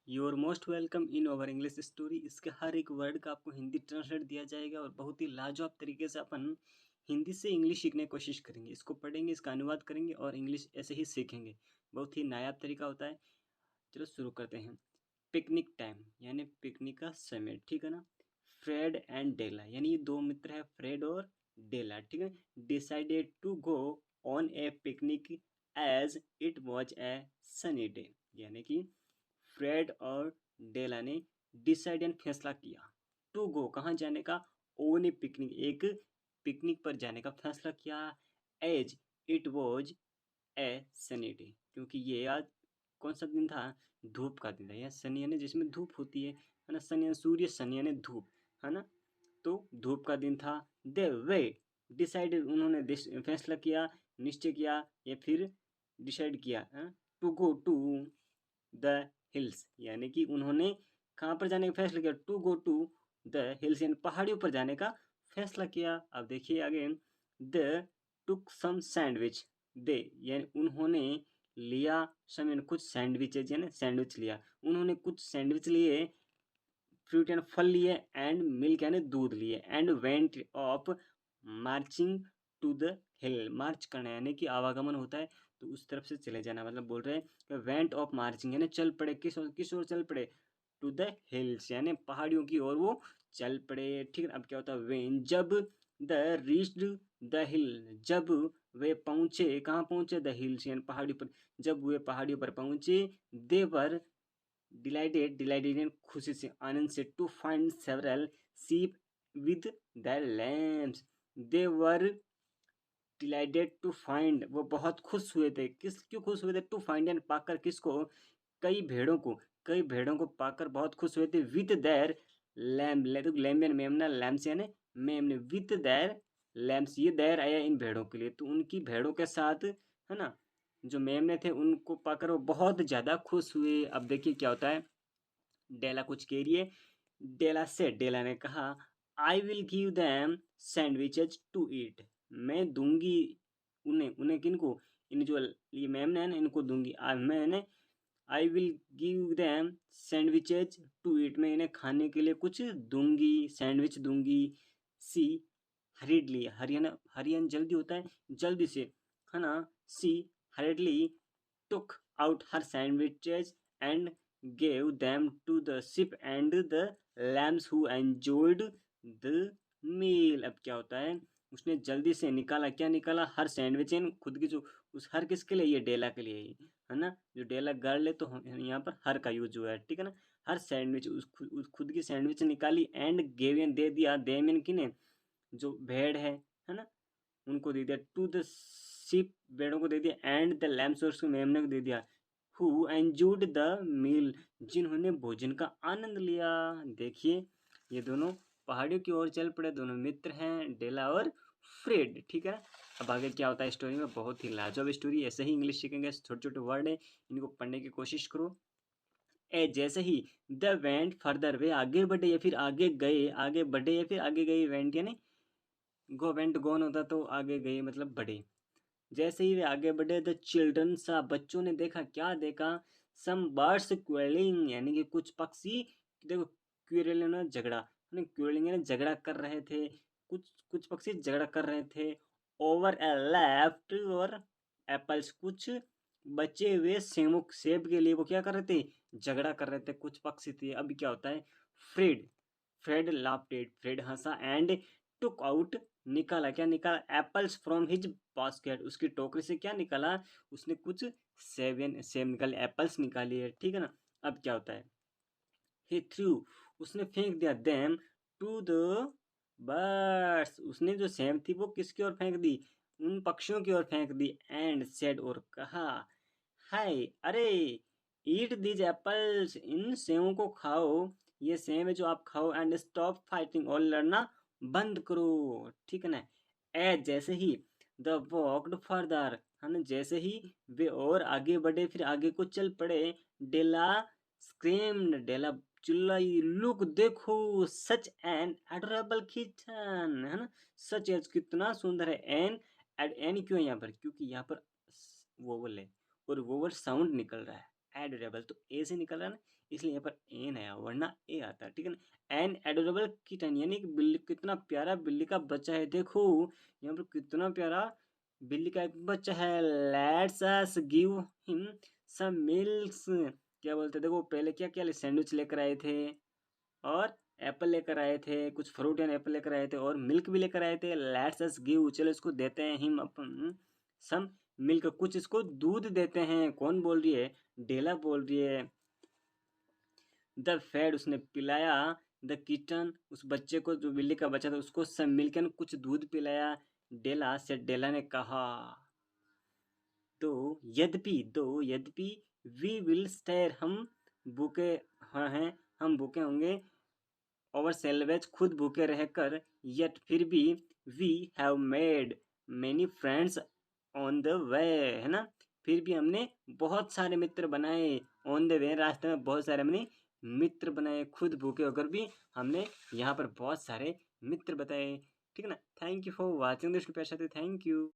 Your most welcome in over English story. इसके हर एक word का आपको हिंदी ट्रांसलेट दिया जाएगा और बहुत ही लाजवाब तरीके से अपन हिंदी से इंग्लिश सीखने की कोशिश करेंगे। इसको पढ़ेंगे, इसका अनुवाद करेंगे और इंग्लिश ऐसे ही सीखेंगे। बहुत ही नायाब तरीका होता है। चलो शुरू करते हैं। पिकनिक टाइम यानी पिकनिक का समय, ठीक है ना। फ्रेड एंड डेला यानी ये दो मित्र है, फ्रेड और डेला, ठीक है। Decided to go on a picnic as it was a sunny day यानी कि फ्रेड और डेला ने डिसाइड एंड फैसला किया टू गो कहाँ जाने का, ओन ए पिकनिक एक पिकनिक पर जाने का फैसला किया। As it was a sunny day क्योंकि ये आज कौन सा दिन था, धूप का दिन था। यह सनी यानी जिसमें धूप होती है ना। सनी यानी सूर्य, सनी यानी धूप, है ना। तो धूप का दिन था। दे वे डिसाइडेड उन्होंने फैसला किया, निश्चय किया या फिर डिसाइड किया to go to the hills यानी कि उन्होंने कहाँ पर जाने का फैसला किया, to go to the hills यानी पहाड़ियों पर जाने का फैसला किया। अब देखिए आगे, द टुक सम सैंडविच, दे यानी उन्होंने लिया सम यानी कुछ सैंडविचेज यानी सैंडविच लिया, उन्होंने कुछ सैंडविच लिए, फ्रूट यानी फल लिए, एंड मिल्क यानी दूध लिए, and went of marching to the hill march करना यानी कि आवागमन होता है तो उस तरफ से चले जाना, मतलब बोल रहे हैं कि वेंट ऑफ मार्चिंग यानी चल पड़े, किस ओर चल पड़े, टू द हिल्स यानी पहाड़ियों की ओर वो चल पड़े, ठीक है। अब क्या होता है, वेन जब द रीच्ड द हिल जब वे पहुंचे, कहाँ पहुंचे, द हिल्स यानी पहाड़ियों पर, जब वे पहाड़ियों पर पहुंचे, देवर डिलाइटेड यानी खुशी से, आनंद से, to find several sheep with the lambs, they were delighted to find वो बहुत खुश हुए थे, क्यों खुश हुए थे, टू फाइंड एंड पाकर किसको, कई भेड़ों को, कई भेड़ों को पाकर बहुत खुश हुए थे। विद देयर लैम्प, तो लैम्प यानी मेमना, लैम्प्स यानी मेमने, विद देयर लैम्प्स ये देयर आया इन भेड़ों के लिए, तो उनकी भेड़ों के साथ, है ना, जो मेमने थे उनको पाकर वो बहुत ज़्यादा खुश हुए। अब देखिए क्या होता है, डेला कुछ कह रही है। डेला से, डेला ने कहा, I will give them sandwiches to eat, मैं दूंगी उन्हें, उन्हें किनको, इन जो ये मैम ने ना इनको दूंगी, मैंने, I will give them sandwiches to eat, मैं इन्हें खाने के लिए कुछ दूंगी, सैंडविच दूंगी। सी हरीडली, हरियाणा हरियाणा जल्दी होता है, जल्दी से, है ना। सी हरीडली took out her sandwiches and gave them to the sheep and the lambs who enjoyed the meal। अब क्या होता है, उसने जल्दी से निकाला, क्या निकाला, हर सैंडविच खुद की जो, उस हर किसके लिए, ये डेला के लिए ही, है ना। जो डेला गर्ल है तो यहाँ पर हर का यूज हुआ है, ठीक है ना। हर सैंडविच उस खुद की सैंडविच निकाली, एंड गेवियन दे दिया, देमिन किने, जो भेड़ है ना, उनको दे दिया, टू द शिप भेड़ों को दे दिया, एंड द लैम्स और उसको मेमने को दे दिया, हु एंजॉयड द मील जिन्होंने भोजन का आनंद लिया। देखिए ये दोनों पहाड़ियों की ओर चल पड़े, दोनों मित्र हैं, डेला और फ्रेड, ठीक है। अब आगे क्या होता है स्टोरी में, बहुत ही लाजवाब स्टोरी। ऐसे ही इंग्लिश सीखेंगे, छोटे छोटे वर्ड है, इनको पढ़ने की कोशिश करो। ए जैसे ही, द वेंट फर्दर वे आगे बढ़े या फिर आगे गए, आगे बढ़े या फिर आगे गए, वेंट यानी गो, वेंट गोन होता तो आगे गए मतलब बढ़े। जैसे ही वे आगे बढ़े, द चिल्ड्रन सा बच्चों ने देखा, क्या देखा, सम बर्ड्स क्वेलिंग यानी कि कुछ पक्षी, देखो क्वेरल ना झगड़ा, क्वेलिंग यानी झगड़ा कर रहे थे, कुछ कुछ पक्षी झगड़ा कर रहे थे। ओवर ए लेफ्ट और एप्पल्स कुछ बचे हुए सेमों, सेब के लिए वो क्या कर रहे थे, झगड़ा कर रहे थे, कुछ पक्षी थे। अब क्या होता है, फ्रेड फ्रेड लाफ्टेड, फ्रेड हंसा, एंड टुक आउट निकाला, क्या निकाला, एप्पल्स फ्रॉम हिज बास्केट, उसकी टोकरी से क्या निकाला, उसने कुछ सेब निकाले, एप्पल्स निकाली है, ठीक है ना। अब क्या होता है, ही थ्रू उसने फेंक दिया, देम टू द बर्ड्स उसने जो सेब थी वो किसकी ओर फेंक दी, उन पक्षियों की ओर फेंक दी, एंड सेड और कहा, हाय अरे, ईट दीज एप्पल्स इन सेवों को खाओ, ये सेब है जो आप खाओ, एंड स्टॉप फाइटिंग और लड़ना बंद करो, ठीक है ना। एज जैसे ही, द वॉकड फर्दर है ना, जैसे ही वे और आगे बढ़े, फिर आगे को चल पड़े, डेला स्क्रीम्ड, डेला चिल्लाई, लुक देखो, सच एन एडोरेबल किचन, है ना, सच एज कितना सुंदर है, एन एड, एन क्यों है यहाँ पर, क्योंकि यहाँ पर वोवल है और वोवल साउंड निकल रहा है, एडोरेबल, तो ए से निकल रहा है ना, इसलिए यहाँ पर एन आया, वरना ए आता, ठीक है ना। एन एडोरेबल किटन, यानी कि बिल्ली, कितना प्यारा बिल्ली का बच्चा है। देखो यहाँ पर कितना प्यारा बिल्ली का एक बच्चा है। Let's us give him some milks, क्या बोलते, देखो पहले क्या क्या सैंडविच लेकर आए थे, और एप्पल लेकर आए थे, कुछ फ्रूट एंड एप्पल लेकर आए थे, और मिल्क भी लेकर आए थे। लेट्स अस गिव, चलो इसको देते हैं, हिम अपन सम मिल्क, कुछ इसको दूध देते हैं। कौन बोल रही है? डेला बोल रही है। द फेड, उसने पिलाया, द किटन, उस बच्चे को, जो बिल्ली का बच्चा था, उसको सम मिल्क, कुछ दूध पिलाया। डेला से, डेला ने कहा, यद्यपि वी विल स्टेयर, हम भूखे हैं, हम भूखे होंगे, और सेल्वेज, खुद भूखे रहकर, यट, फिर भी, we have made many friends on the way, है ना, फिर भी हमने बहुत सारे मित्र बनाए। ऑन द वे, रास्ते में बहुत सारे हमने मित्र बनाए, खुद भूखे होकर भी हमने यहाँ पर बहुत सारे मित्र बताए, ठीक है ना। Thank you for watching this, thank you.